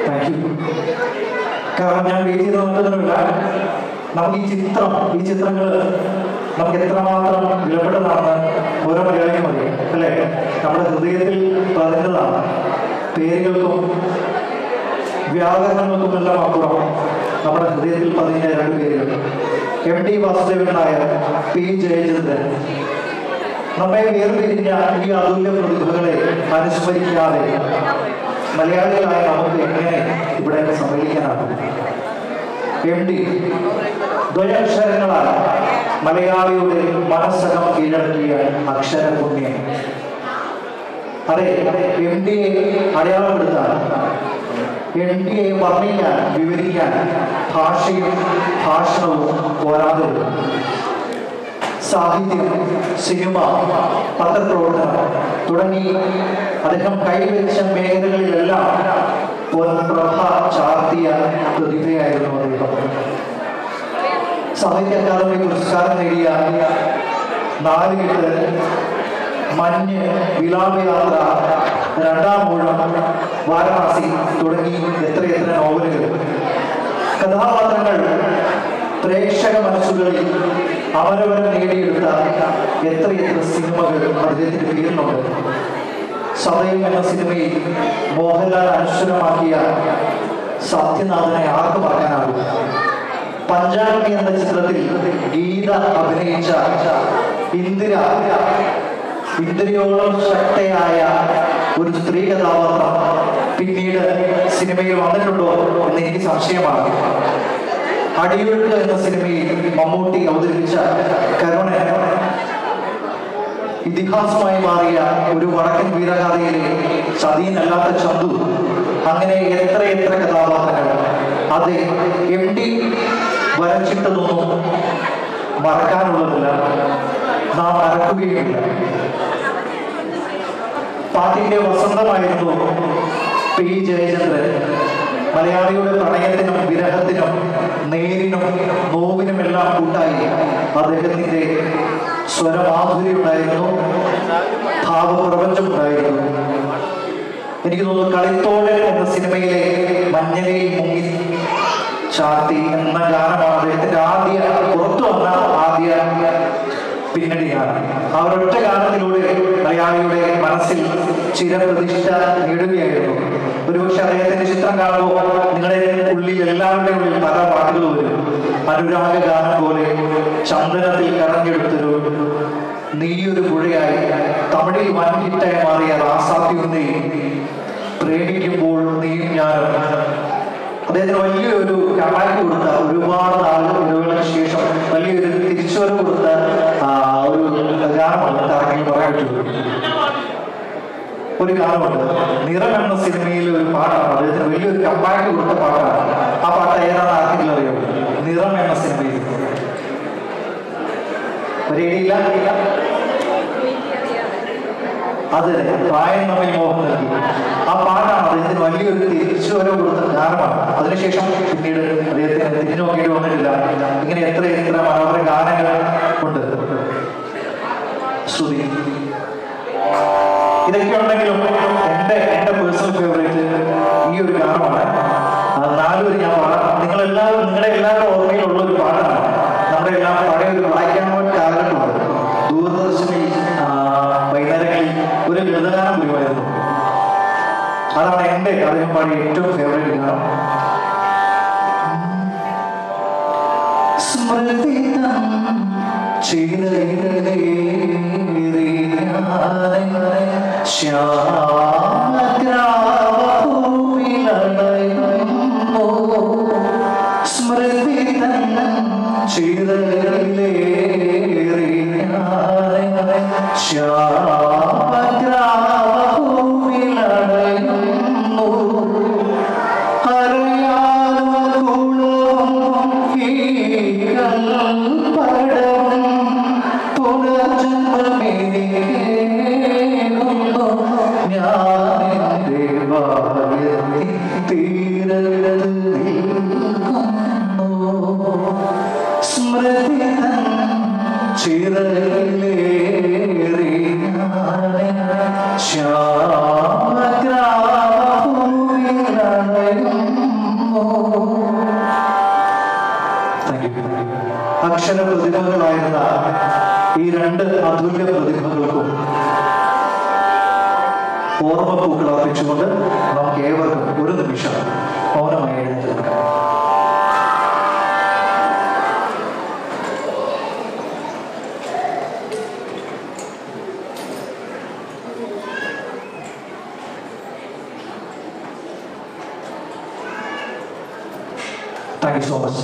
Thank you. കാരണം ഞാൻ wait ചെയ്ത് നോക്കുന്നതിനുള്ള നമുക്ക് ഈ ചിത്രങ്ങൾ നമുക്ക് എത്രമാത്രം വിലപ്പെട്ടതാണെന്ന് ഓരോ മലയാളിയും അറിയാം അല്ലേ? നമ്മുടെ ഹൃദയത്തിൽ പതിഞ്ഞതാണ്. പേരുകൾക്കും വ്യാകരണങ്ങൾക്കുമെല്ലാം അപ്പുറം നമ്മുടെ ഹൃദയത്തിൽ പതിഞ്ഞ രണ്ട് പേരുകൾ MT വാസുദേവൻ നായർ, P ജയചന്ദ്രൻ. നമ്മെ വേർപിരിഞ്ഞ ഈ അതുല്യ പ്രതിഭകളെ അനുസ്മരിക്കാതെ മലയാളികളായ നമുക്ക് എങ്ങനെ ഇവിടെ സമ്മേളിക്കാനാകും? MT ദ്വയാക്ഷരങ്ങളാൽ മലയാളിയുടെ മനസ്സകം കീഴടക്കിയ അക്ഷരപുണ്യം. അതെ, MTയെ അടയാളപ്പെടുത്താൻ, MTയെ വർണ്ണിക്കാൻ, വിവരിക്കാൻ ഭാഷയും ഭാഷണവും പോരാതെ സാഹിത്യം, സിനിമ, പത്രപ്രവർത്തനം തുടങ്ങി അദ്ദേഹം കൈവരിച്ച മേഖലകളിലെല്ലാം പ്രഭ ചാർത്തിയ പ്രതിഭയായിരുന്നു അദ്ദേഹം. സാഹിത്യ അക്കാദമി പുരസ്കാരം നേടിയ 4 കെട്ട്, മഞ്ഞ്, വിലാപയാത്ര, രണ്ടാം ഊഴം, വാരണാസി തുടങ്ങി എത്രയെത്ര നോവലുകൾ. കഥാപാത്രങ്ങൾ പ്രേക്ഷക മനസ്സുകളിൽ അവരവർ നേടിയെടുത്ത എത്രയെത്ര സിനിമകൾ അദ്ദേഹത്തിന്റെ പേരിലുണ്ട്. സദയം എന്ന സിനിമയിൽ മോഹൻലാൽ അനശ്വരമാക്കിയ സത്യനാഥനെ ആർക്ക് പറയാനാകും? പഞ്ചാബി എന്ന ചിത്രത്തിൽ ഗീത അഭിനയിച്ച ഇന്ദിരയോളം ശക്തയായ ഒരു സ്ത്രീ കഥാപാത്രം പിന്നീട് സിനിമയിൽ വന്നിട്ടുണ്ടോ എന്ന് എനിക്ക് സംശയമാണ്. അടിയൊഴുക്ക് എന്ന സിനിമയിൽ മമ്മൂട്ടി അവതരിപ്പിച്ച കരുണ ഇതിഹാസമായി മാറിയ ഒരു വടക്കൻ വീരഗാഥയിലെ ചതിയനല്ലാത്ത ചന്തു. അങ്ങനെ എത്ര കഥാപാത്രങ്ങൾ. അത് MT വരച്ചിട്ടതൊന്നും മറക്കാനുള്ളതല്ല, നാം മറക്കുകയുമില്ല. പാട്ടിന്റെ വസന്തമായിരുന്നു P ജയചന്ദ്രൻ. മലയാളിയുടെ പ്രണയത്തിനും വിരഹത്തിനും നേരിനും നോവിനുമെല്ലാം കൂട്ടായി അദ്ദേഹത്തിന്റെ സ്വരമാധുര്യമുണ്ടായിരുന്നു, ഭാവപ്രപഞ്ചമുണ്ടായിരുന്നു. എനിക്ക് തോന്നുന്നു കളിത്തോഴൻ എന്ന സിനിമയിലെ മഞ്ഞലയിൽ മുങ്ങി ചാർത്തി എന്ന ഗാനമാണ് അദ്ദേഹത്തിന്റെ പുറത്തു വന്ന ആദ്യ പിന്നണിയാണ്. ആ ഒരൊറ്റ ഗാനത്തിലൂടെ മലയാളിയുടെ മനസ്സിൽ ചിരപ്രതിഷ്ഠ നേടുകയായിരുന്നു. ഒരുപക്ഷെ അദ്ദേഹത്തിന്റെ ചിത്രം കാണുമ്പോൾ നിങ്ങളുടെ ഉള്ളിൽ എല്ലാവരുടെ ഉള്ളിൽ പല പാട്ടുകൾ വരും. അനുരാഗ ഗാനം പോലെ ചന്ദനത്തിൽ കറഞ്ഞെടുത്തൊരു നീയൊരു പുഴയായി, തമിഴിൽ വൻ ഹിറ്റായി മാറിയ റാസാത്തി പ്രേമിക്കുമ്പോൾ നീയും ഞാനും. അദ്ദേഹത്തിന് വലിയൊരു കമാൻഡ് കൊടുത്ത, ഒരുപാട് നാളുകൾക്ക് ശേഷം വലിയൊരു തിരിച്ചുവരവ് കൊടുത്ത ഒരു ഗാനമാണ് താരങ്ങൾ പറയാൻ പറ്റുള്ളൂ. ഒരു ഗാനമുണ്ട്, നിറം എന്ന സിനിമയിൽ ഒരു പാട്ടാണ്, അദ്ദേഹത്തിന് വലിയൊരു കമ്പാക്ട് കൊടുത്ത പാട്ടാണ്. ആ പാട്ട് ഏതാണ് ആർക്കെങ്കിലും അറിയോ? നിറം എന്ന സിനിമയിൽ. ഒരേടിയില്ല, അത് പ്രായം നമ്മിൽ മോഹം നൽകി. ആ പാട്ടാണ് അദ്ദേഹത്തിന് വലിയൊരു തിരിച്ചുവരവ് കൊടുത്ത ഗാനമാണ്. അതിനുശേഷം പിന്നീട് അദ്ദേഹത്തിന് തിരിഞ്ഞു നോക്കിയിട്ട് വന്നിട്ടില്ല. ഇങ്ങനെ എത്ര മനോഹര ഗാനങ്ങൾ ഉണ്ട്. ശ്രുതി ഇതൊക്കെ ഉണ്ടെങ്കിലും എന്റെ പേഴ്സണൽ ഫേവറേറ്റ് ഈ ഒരു ഗാനമാണ്. 4 വരി ഞാൻ പാടാം. നിങ്ങളുടെ എല്ലാവരുടെ ഓർമ്മയിലുള്ള ഒരു പാട്ടാണ്. നമ്മുടെ എല്ലാം പഴയ ഒരു ബ്ലാക്ക് ആൻഡ് വൈറ്റ് കാലഘട്ടമുണ്ട്. ദൂരദർശനിൽ വൈകുന്നേരങ്ങളിൽ ഒരു ലളിതഗാനം വരുമായിരുന്നു. അതാണ് എന്റെ അദ്ദേഹം പാടിയ ഏറ്റവും ഫേവറേറ്റ് ഗാനം. അക്ഷര പ്രതിഭകളായിരുന്ന ഈ രണ്ട് അതുല്യ പ്രതിഭകൾക്കും ഓർമ്മപ്പൂക്കൾ അർപ്പിച്ചുകൊണ്ട് നമുക്ക് ഏവർക്കും ഒരു നിമിഷം മൗനമായി എഴുന്നേറ്റ് നിൽക്കാം. Thank you so much.